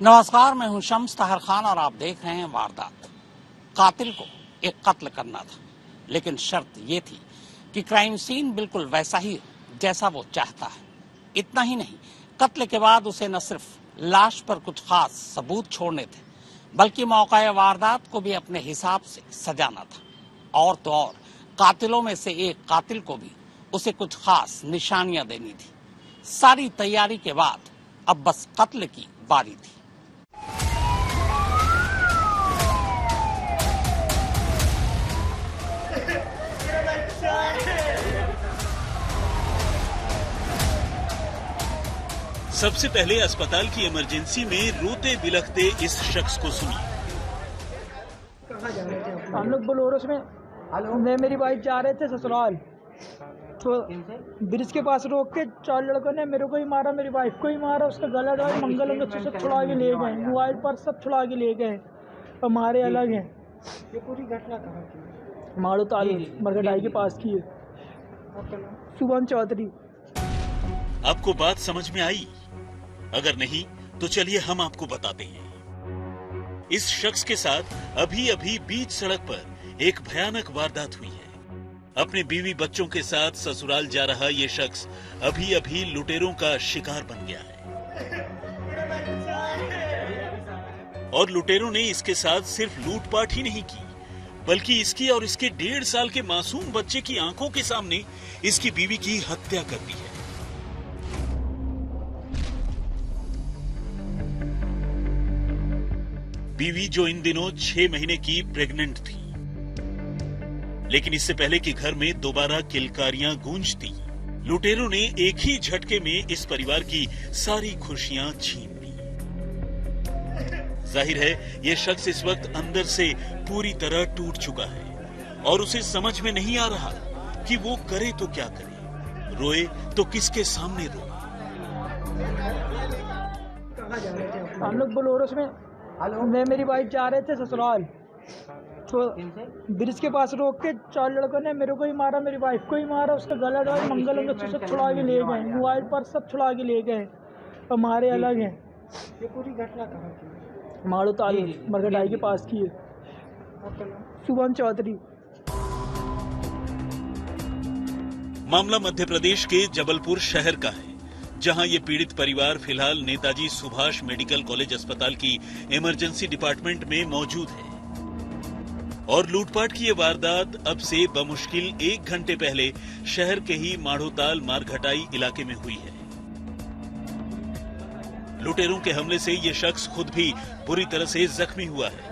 नमस्कार, मैं हूं शम्स ताहर खान और आप देख रहे हैं वारदात। कातिल को एक कत्ल करना था, लेकिन शर्त ये थी कि क्राइम सीन बिल्कुल वैसा ही जैसा वो चाहता है। इतना ही नहीं, कत्ल के बाद उसे न सिर्फ लाश पर कुछ खास सबूत छोड़ने थे, बल्कि मौका वारदात को भी अपने हिसाब से सजाना था। और तो और, कातिलों में से एक कातिल को भी उसे कुछ खास निशानियां देनी थी। सारी तैयारी के बाद अब बस कत्ल की बारी थी। सबसे पहले अस्पताल की इमरजेंसी में रोते बिलखते इस शख्स को सुनिए। हम लोग बोलोरो में मैं मेरी वाइफ जा रहे थे ससुराल, तो ब्रिज के पास रोक के 4 लड़कों ने मेरे को ही मारा, मेरी वाइफ को ही मारा। उसका गला दबाया, मंगल अंगूठी सब छुड़ा के ले गए, मोबाइल पर सब छुड़ा के ले गए और मारे अलग हैं। ये पूरी घटना कहाँ की? मारो ताल मरघटाई के पास की है। सुबह चौधरी। आपको बात समझ में आई? अगर नहीं तो चलिए हम आपको बताते हैं। इस शख्स के साथ अभी अभी बीच सड़क पर एक भयानक वारदात हुई है। अपने बीवी बच्चों के साथ ससुराल जा रहा ये शख्स अभी अभी लुटेरों का शिकार बन गया है। और लुटेरों ने इसके साथ सिर्फ लूटपाट ही नहीं की, बल्कि इसकी और इसके 1.5 साल के मासूम बच्चे की आंखों के सामने इसकी बीवी की हत्या कर दी है। बीवी जो इन दिनों 6 महीने की प्रेग्नेंट थी, लेकिन इससे पहले कि घर में दोबारा किलकारियां गूंजती, लुटेरों ने एक ही झटके में इस परिवार की सारी खुशियां छीन ली। जाहिर है ये शख्स इस वक्त अंदर से पूरी तरह टूट चुका है और उसे समझ में नहीं आ रहा कि वो करे तो क्या करे, रोए तो किसके सामने रोए। हम लोग बोलोरो में मैं मेरी वाइफ जा रहे थे ससुराल, तो ब्रिज के पास रोक के 4 लड़कों ने मेरे को ही मारा, मेरी वाइफ को ही मारा। उसका गला दबाया, मंगल अंगूठी सब छुड़ा के ले गए, मोबाइल पर सब छुड़ा के ले गए और मारे अलग हैं। ये पूरी घटना कहाँ की? मारो ताल मरघटाई के पास की है। सुबह चौधरी। मामला मध्य प्रदेश के जबलपुर शहर का है, जहां ये पीड़ित परिवार फिलहाल नेताजी सुभाष मेडिकल कॉलेज अस्पताल की इमरजेंसी डिपार्टमेंट में मौजूद है। और लूटपाट की ये वारदात अब से बमुश्किल 1 घंटे पहले शहर के ही माढ़ोताल मारघटाई इलाके में हुई है। लुटेरों के हमले से ये शख्स खुद भी बुरी तरह से जख्मी हुआ है।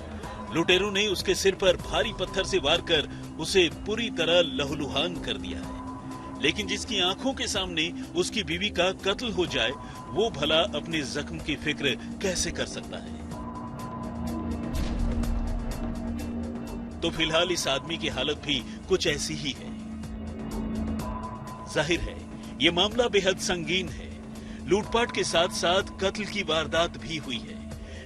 लुटेरों ने उसके सिर पर भारी पत्थर से वार कर उसे पूरी तरह लहूलुहान कर दिया है। लेकिन जिसकी आंखों के सामने उसकी बीवी का कत्ल हो जाए, वो भला अपने जख्म की फिक्र कैसे कर सकता है? तो फिलहाल इस आदमी की हालत भी कुछ ऐसी ही है। जाहिर है ये मामला बेहद संगीन है। लूटपाट के साथ साथ कत्ल की वारदात भी हुई है।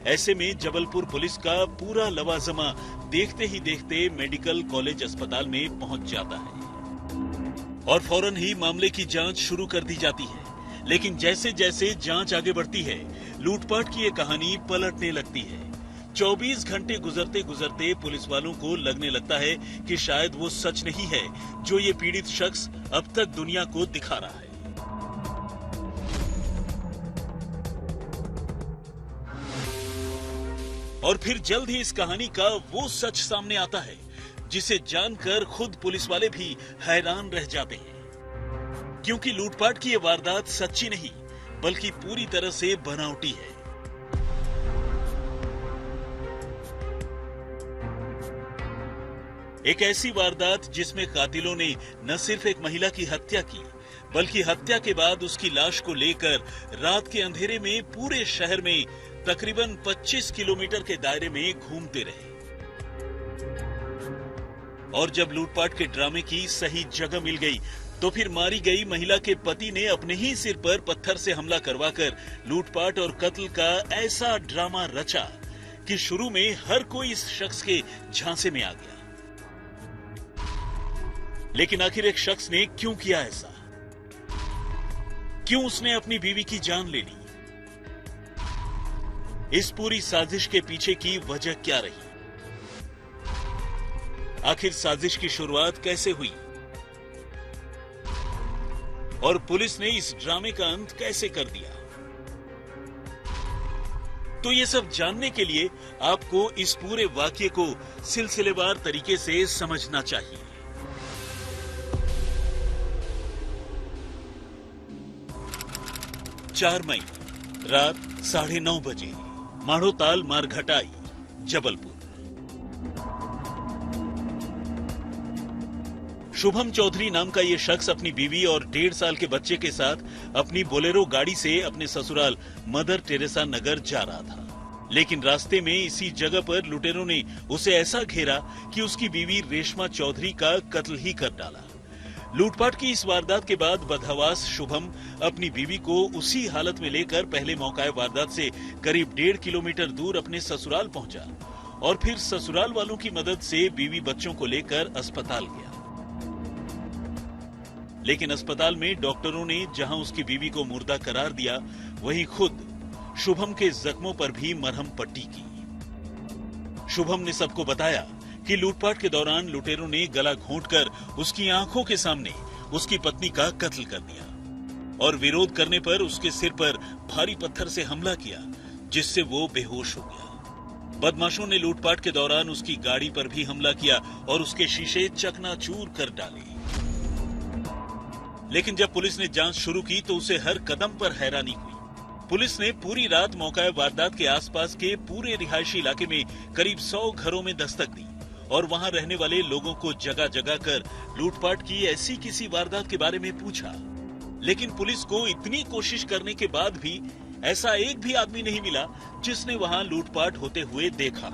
ऐसे में जबलपुर पुलिस का पूरा लवाजमा देखते ही देखते मेडिकल कॉलेज अस्पताल में पहुंच जाता है और फौरन ही मामले की जांच शुरू कर दी जाती है। लेकिन जैसे जैसे जांच आगे बढ़ती है, लूटपाट की ये कहानी पलटने लगती है। 24 घंटे गुजरते गुजरते पुलिस वालों को लगने लगता है कि शायद वो सच नहीं है जो ये पीड़ित शख्स अब तक दुनिया को दिखा रहा है। और फिर जल्द ही इस कहानी का वो सच सामने आता है जिसे जानकर खुद पुलिस वाले भी हैरान रह जाते हैं, क्योंकि लूटपाट की ये वारदात सच्ची नहीं बल्कि पूरी तरह से बनावटी है। एक ऐसी वारदात जिसमें कातिलों ने न सिर्फ एक महिला की हत्या की, बल्कि हत्या के बाद उसकी लाश को लेकर रात के अंधेरे में पूरे शहर में तकरीबन 25 किलोमीटर के दायरे में घूमते रहे। और जब लूटपाट के ड्रामे की सही जगह मिल गई, तो फिर मारी गई महिला के पति ने अपने ही सिर पर पत्थर से हमला करवाकर लूटपाट और कत्ल का ऐसा ड्रामा रचा कि शुरू में हर कोई इस शख्स के झांसे में आ गया। लेकिन आखिर एक शख्स ने क्यों किया ऐसा? क्यों उसने अपनी बीवी की जान ले ली? इस पूरी साजिश के पीछे की वजह क्या रही? आखिर साजिश की शुरुआत कैसे हुई और पुलिस ने इस ड्रामे का अंत कैसे कर दिया? तो ये सब जानने के लिए आपको इस पूरे वाकये को सिलसिलेवार तरीके से समझना चाहिए। चार मई रात 9:30 बजे माढ़ोताल मारघटाई, जबलपुर। शुभम चौधरी नाम का ये शख्स अपनी बीवी और 1.5 साल के बच्चे के साथ अपनी बोलेरो गाड़ी से अपने ससुराल मदर टेरेसा नगर जा रहा था। लेकिन रास्ते में इसी जगह पर लुटेरों ने उसे ऐसा घेरा कि उसकी बीवी रेशमा चौधरी का कत्ल ही कर डाला। लूटपाट की इस वारदात के बाद बदहवास शुभम अपनी बीवी को उसी हालत में लेकर पहले मौका वारदात से करीब 1.5 किलोमीटर दूर अपने ससुराल पहुंचा और फिर ससुराल वालों की मदद से बीवी बच्चों को लेकर अस्पताल गया। लेकिन अस्पताल में डॉक्टरों ने जहां उसकी बीवी को मुर्दा करार दिया, वहीं खुद शुभम के जख्मों पर भी मरहम पट्टी की। शुभम ने सबको बताया कि लूटपाट के दौरान लुटेरों ने गला घोंटकर उसकी आंखों के सामने उसकी पत्नी का कत्ल कर दिया और विरोध करने पर उसके सिर पर भारी पत्थर से हमला किया, जिससे वो बेहोश हो गया। बदमाशों ने लूटपाट के दौरान उसकी गाड़ी पर भी हमला किया और उसके शीशे चकनाचूर कर डाले। लेकिन जब पुलिस ने जांच शुरू की तो उसे हर कदम पर हैरानी हुई। पुलिस ने पूरी रात मौका वारदात के आसपास के पूरे रिहायशी इलाके में करीब 100 घरों में दस्तक दी और वहां रहने वाले लोगों को जगह जगह कर लूटपाट की ऐसी किसी वारदात के बारे में पूछा। लेकिन पुलिस को इतनी कोशिश करने के बाद भी ऐसा एक भी आदमी नहीं मिला जिसने वहां लूटपाट होते हुए देखा।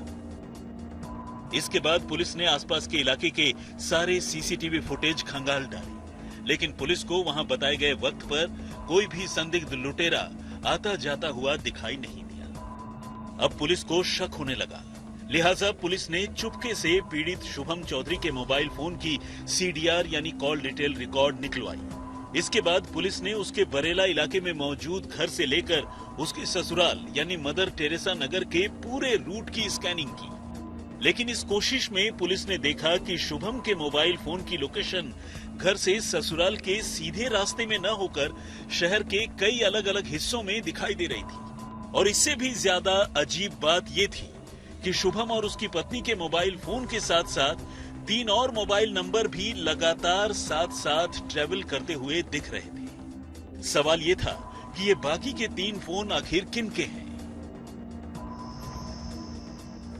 इसके बाद पुलिस ने आसपास के इलाके के सारे सीसीटीवी फुटेज खंगाल डाले, लेकिन पुलिस को वहां बताए गए वक्त पर कोई भी संदिग्ध लुटेरा आता जाता हुआ दिखाई नहीं दिया। अब पुलिस को शक होने लगा, लिहाजा पुलिस ने चुपके से पीड़ित शुभम चौधरी के मोबाइल फोन की सीडीआर यानी कॉल डिटेल रिकॉर्ड निकलवाई। इसके बाद पुलिस ने उसके बरेला इलाके में मौजूद घर से लेकर उसके ससुराल यानी मदर टेरेसा नगर के पूरे रूट की स्कैनिंग की। लेकिन इस कोशिश में पुलिस ने देखा कि शुभम के मोबाइल फोन की लोकेशन घर से ससुराल के सीधे रास्ते में न होकर शहर के कई अलग अलग हिस्सों में दिखाई दे रही थी। और इससे भी ज्यादा अजीब बात यह थी कि शुभम और उसकी पत्नी के मोबाइल फोन के साथ साथ 3 और मोबाइल नंबर भी लगातार साथ साथ ट्रेवल करते हुए दिख रहे थे। सवाल यह था कि ये बाकी के 3 फोन आखिर किन के हैं?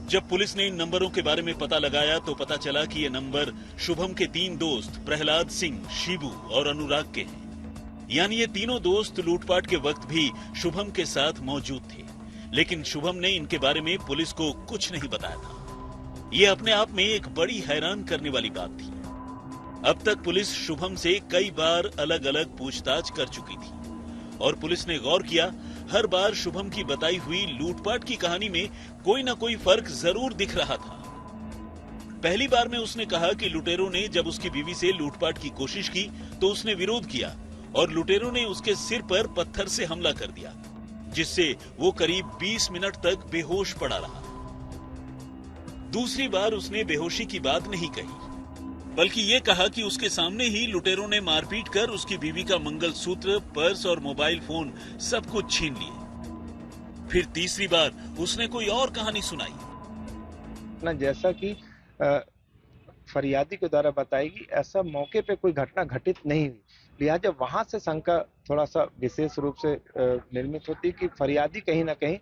जब पुलिस ने इन नंबरों के बारे में पता लगाया तो पता चला कि ये नंबर शुभम के 3 दोस्त प्रहलाद सिंह, शिबू और अनुराग के हैं। यानी ये तीनों दोस्त लूटपाट के वक्त भी शुभम के साथ मौजूद थे, लेकिन शुभम ने इनके बारे में पुलिस को कुछ नहीं बताया था। ये अपने आप में एक बड़ी हैरान करने वाली बात थी। अब तक पुलिस शुभम से कई बार अलग अलग पूछताछ कर चुकी थी और पुलिस ने गौर किया, हर बार शुभम की बताई हुई लूटपाट की कहानी में कोई ना कोई फर्क जरूर दिख रहा था। पहली बार में उसने कहा कि लुटेरों ने जब उसकी बीवी से लूटपाट की कोशिश की तो उसने विरोध किया और लुटेरों ने उसके सिर पर पत्थर से हमला कर दिया, जिससे वो करीब 20 मिनट तक बेहोश पड़ा रहा। दूसरी बार उसने बेहोशी की बात नहीं कही, बल्कि ये कहा कि उसके सामने ही लुटेरों ने मारपीट कर उसकी बीवी का मंगलसूत्र, पर्स और मोबाइल फोन सब कुछ छीन लिए। फिर तीसरी बार उसने कोई और कहानी सुनाई ना, जैसा कि फरियादी के द्वारा बताएगी, ऐसा मौके पे कोई घटना घटित नहीं हुई। लिहाजा वहां से शंका थोड़ा सा विशेष रूप से निर्मित होती है कि फरियादी कहीं ना कहीं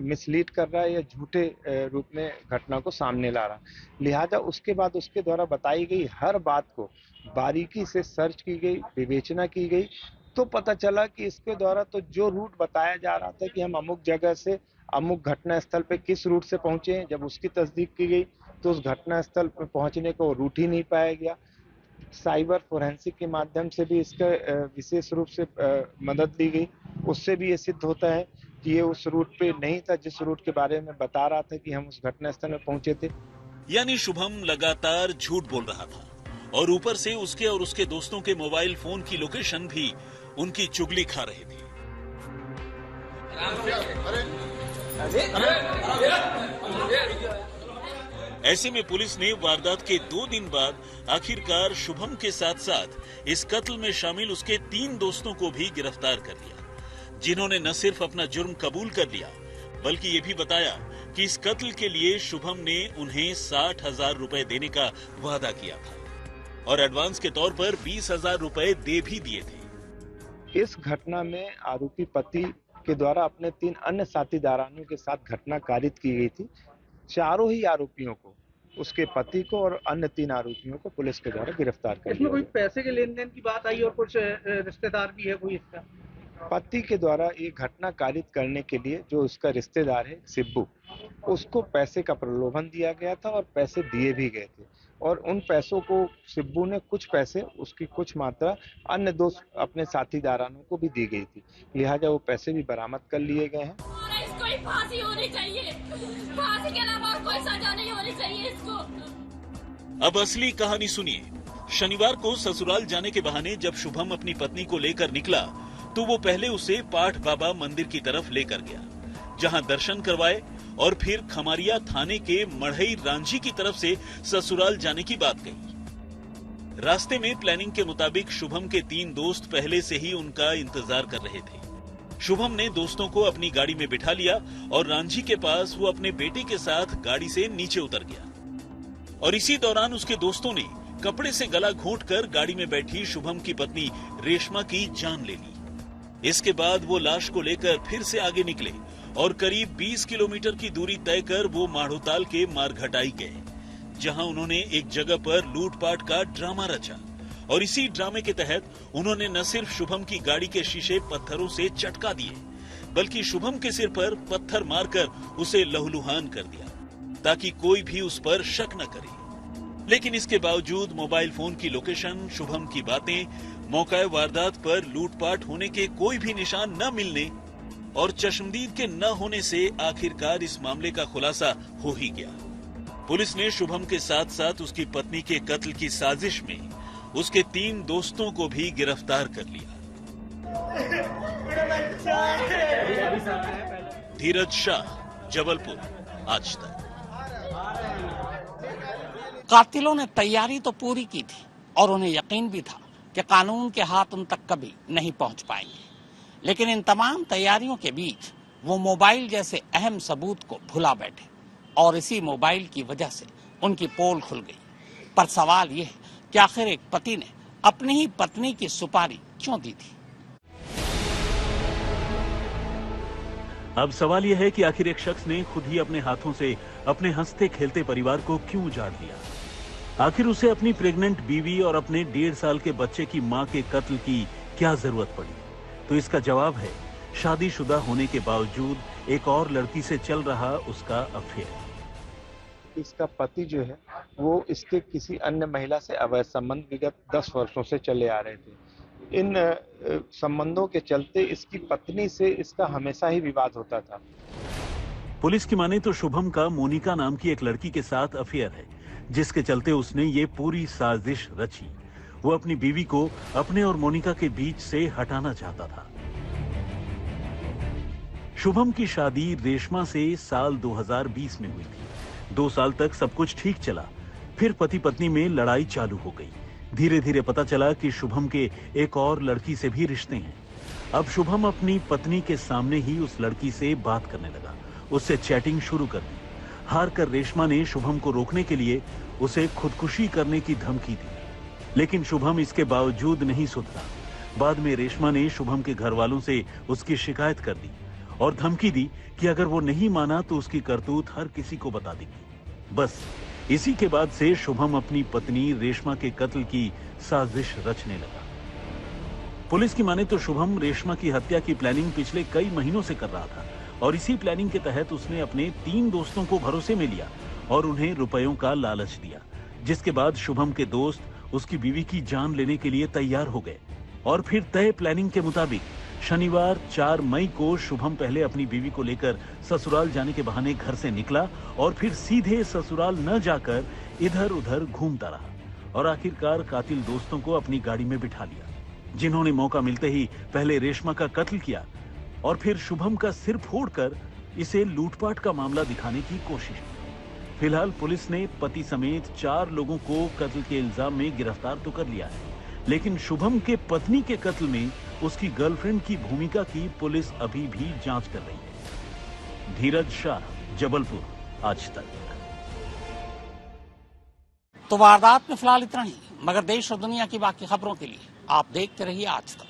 मिसलीड कर रहा है या झूठे रूप में घटना को सामने ला रहा। लिहाजा उसके बाद उसके द्वारा बताई गई हर बात को बारीकी से सर्च की गई, विवेचना की गई, तो पता चला कि इसके द्वारा तो जो रूट बताया जा रहा था कि हम अमुक जगह से अमुक घटना स्थल पे किस रूट से पहुंचे हैं, जब उसकी तस्दीक की गई तो उस घटना स्थल पर पहुंचने को रूट ही नहीं पाया गया। साइबर फोरेंसिक के माध्यम से भी इसका विशेष रूप से मदद ली गई, उससे भी ये सिद्ध होता है कि ये उस रूट पे नहीं था जिस रूट के बारे में बता रहा था कि हम उस घटना स्थल में पहुंचे थे। यानी शुभम लगातार झूठ बोल रहा था और ऊपर से उसके और उसके दोस्तों के मोबाइल फोन की लोकेशन भी उनकी चुगली खा रहे थे। ऐसे में पुलिस ने वारदात के 2 दिन बाद आखिरकार शुभम के साथ साथ इस कत्ल में शामिल उसके 3 दोस्तों को भी गिरफ्तार कर लिया, जिन्होंने न सिर्फ अपना जुर्म कबूल कर लिया बल्कि ये भी बताया कि इस कत्ल के लिए शुभम ने उन्हें 60,000 रुपए देने का वादा किया था और एडवांस के तौर पर 20,000 रुपए दे भी दिए थे। इस घटना में आरोपी पति के द्वारा अपने 3 अन्य साथीदारों के साथ घटना कारित की गई थी। चारों ही आरोपियों को, उसके पति को और अन्य 3 आरोपियों को पुलिस के द्वारा गिरफ्तार कर लिया। इसमें कोई पैसे के लेन देन की बात आई और कुछ रिश्तेदार भी है कोई इसका? पति के द्वारा ये घटना कारित करने के लिए जो उसका रिश्तेदार है सिब्बू, उसको पैसे का प्रलोभन दिया गया था और पैसे दिए भी गए थे और उन पैसों को सिब्बू ने कुछ पैसे, उसकी कुछ मात्रा अन्य 2 अपने साथीदारों को भी दी गई थी। लिहाजा वो पैसे भी बरामद कर लिए गए हैं। इसको ही फांसी होनी चाहिए, फांसी के अलावा कोई सजा नहीं होनी चाहिए इसको। अब असली कहानी सुनिए। शनिवार को ससुराल जाने के बहाने जब शुभम अपनी पत्नी को लेकर निकला तो वो पहले उसे पाठ बाबा मंदिर की तरफ लेकर गया, जहां दर्शन करवाए और फिर खमारिया थाने के मढ़ई रांझी की तरफ से ससुराल जाने की बात कही। रास्ते में प्लानिंग के मुताबिक शुभम के 3 दोस्त पहले से ही उनका इंतजार कर रहे थे। शुभम ने दोस्तों को अपनी गाड़ी में बिठा लिया और रांझी के पास वो अपने बेटे के साथ गाड़ी से नीचे उतर गया और इसी दौरान उसके दोस्तों ने कपड़े से गला घोंटकर गाड़ी में बैठी शुभम की पत्नी रेशमा की जान ले ली। इसके बाद वो लाश को लेकर फिर से आगे निकले और करीब 20 किलोमीटर की दूरी तय कर वो माढ़ोताल के मारघटाई गए, जहां उन्होंने एक जगह पर लूटपाट का ड्रामा रचा और इसी ड्रामे के तहत उन्होंने न सिर्फ शुभम की गाड़ी के शीशे पत्थरों से चटका दिए बल्कि शुभम के सिर पर पत्थर मारकर उसे लहूलुहान कर दिया ताकि कोई भी उस पर शक न करे। लेकिन इसके बावजूद मोबाइल फोन की लोकेशन, शुभम की बातें, मौका वारदात पर लूटपाट होने के कोई भी निशान न मिलने और चश्मदीद के न होने से आखिरकार इस मामले का खुलासा हो ही गया। पुलिस ने शुभम के साथ साथ उसकी पत्नी के कत्ल की साजिश में उसके 3 दोस्तों को भी गिरफ्तार कर लिया। धीरज शाह, जबलपुर, आज तक। कातिलों ने तैयारी तो पूरी की थी और उन्हें यकीन भी था कि कानून के हाथ उन तक कभी नहीं पहुंच पाएंगे, लेकिन इन तमाम तैयारियों के बीच वो मोबाइल जैसे अहम सबूत को भुला बैठे और इसी मोबाइल की वजह से उनकी पोल खुल गई। पर सवाल यह है कि आखिर एक पति ने अपनी ही पत्नी की सुपारी क्यों दी थी? अब सवाल यह है कि आखिर एक शख्स ने खुद ही अपने हाथों से अपने हंसते खेलते परिवार को क्यों उजाड़ दिया? आखिर उसे अपनी प्रेग्नेंट बीवी और अपने 1.5 साल के बच्चे की मां के कत्ल की क्या जरूरत पड़ी? तो इसका जवाब है शादीशुदा होने के बावजूद एक और लड़की से चल रहा उसका अफेयर। इसका पति जो है वो इसके किसी अन्य महिला से अवैध संबंध विगत 10 वर्षों से चले आ रहे थे। इन संबंधों के चलते इसकी पत्नी से इसका हमेशा ही विवाद होता था। पुलिस की माने तो शुभम का मोनिका नाम की एक लड़की के साथ अफेयर है, जिसके चलते उसने ये पूरी साजिश रची। वो अपनी बीवी को अपने और मोनिका के बीच से हटाना चाहता था। शुभम की शादी रेशमा से साल 2020 में हुई थी। 2 साल तक सब कुछ ठीक चला, फिर पति पत्नी में लड़ाई चालू हो गई। धीरे धीरे पता चला कि शुभम के एक और लड़की से भी रिश्ते हैं। अब शुभम अपनी पत्नी के सामने ही उस लड़की से बात करने लगा, उससे चैटिंग शुरू कर दी। हार कर रेशमा ने शुभम को रोकने के लिए उसे खुदकुशी करने की धमकी दी, लेकिन शुभम इसके बावजूद नहीं सुधरा। बाद में रेशमा ने शुभम के घर वालों से उसकी शिकायत कर दी और धमकी दी कि अगर वो नहीं माना तो उसकी करतूत हर किसी को बता देगी। बस इसी के बाद से शुभम अपनी पत्नी रेशमा के कत्ल की साजिश रचने लगा। पुलिस की माने तो शुभम रेशमा की हत्या की प्लानिंग पिछले कई महीनों से कर रहा था और इसी प्लानिंग के तहत उसने अपने 3 दोस्तों को भरोसे में लिया और उन्हें रुपयों का लालच दिया, जिसके बाद शुभम के दोस्त उसकी बीवी की जान लेने के लिए तैयार हो गए। और फिर तय प्लानिंग के मुताबिक शनिवार 4 मई को शुभम पहले अपनी बीवी को लेकर ससुराल जाने के बहाने घर से निकला और फिर सीधे ससुराल न जाकर इधर उधर घूमता रहा और आखिरकार कातिल दोस्तों को अपनी गाड़ी में बिठा लिया, जिन्होंने मौका मिलते ही पहले रेशमा का कत्ल किया और फिर शुभम का सिर फोड़कर इसे लूटपाट का मामला दिखाने की कोशिश की। फिलहाल पुलिस ने पति समेत 4 लोगों को कत्ल के इल्जाम में गिरफ्तार तो कर लिया है, लेकिन शुभम के पत्नी के कत्ल में उसकी गर्लफ्रेंड की भूमिका की पुलिस अभी भी जांच कर रही है। धीरज शाह, जबलपुर, आज तक। तो वारदात में फिलहाल इतना ही, मगर देश और दुनिया की बाकी खबरों के लिए आप देखते रहिए आज तक।